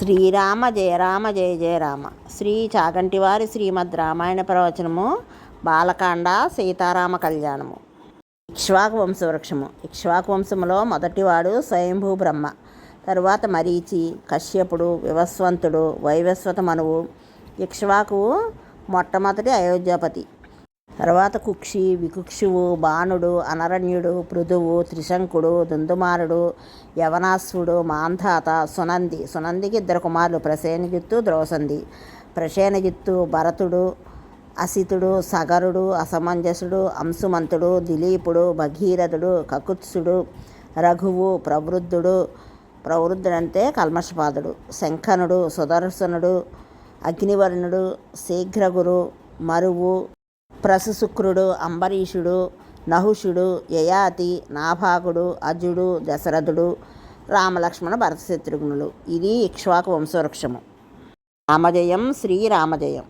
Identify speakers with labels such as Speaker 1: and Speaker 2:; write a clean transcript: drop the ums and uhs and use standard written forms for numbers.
Speaker 1: శ్రీరామ జయ రామ జయ జయ రామ. శ్రీ చాగంటివారి శ్రీమద్ రామాయణ ప్రవచనము, బాలకాండ, సీతారామ కళ్యాణము. ఇక్ష్వాకు వంశవృక్షము. ఇక్ష్వాకు వంశములో మొదటివాడు స్వయంభూ బ్రహ్మ, తరువాత మరీచి, కశ్యపుడు, వివస్వంతుడు, వైవస్వత మనువు. ఇక్ష్వాకువు మొట్టమొదటి అయోధ్యాపతి. తర్వాత కుక్షి, వికుక్షువు, బాణుడు, అనరణ్యుడు, పృథువు, త్రిశంకుడు, దుందుమారుడు, యవనాశ్వుడు, మాంధాత, సునంది. సునందికి ఇద్దరు కుమారులు, ప్రసేనజిత్తు, ద్రౌసంది. ప్రసేనజిత్తు భరతుడు, అసితుడు, సగరుడు, అసమంజసుడు, అంశుమంతుడు, దిలీపుడు, భగీరథుడు, కకుత్సుడు, రఘువు, ప్రవృద్ధుడంటే కల్మషపాదుడు, శంఖనుడు, సుదర్శనుడు, అగ్నివర్ణుడు, శీఘ్రగురు, మరువు, ప్రసుశుక్రుడు, అంబరీషుడు, నహుషుడు, యయాతి, నాభాగుడు, అజుడు, దశరథుడు, రామలక్ష్మణ భరత శత్రుఘ్నులు. ఇది ఇక్ష్వాకు వంశవృక్షము. రామజయం శ్రీరామజయం.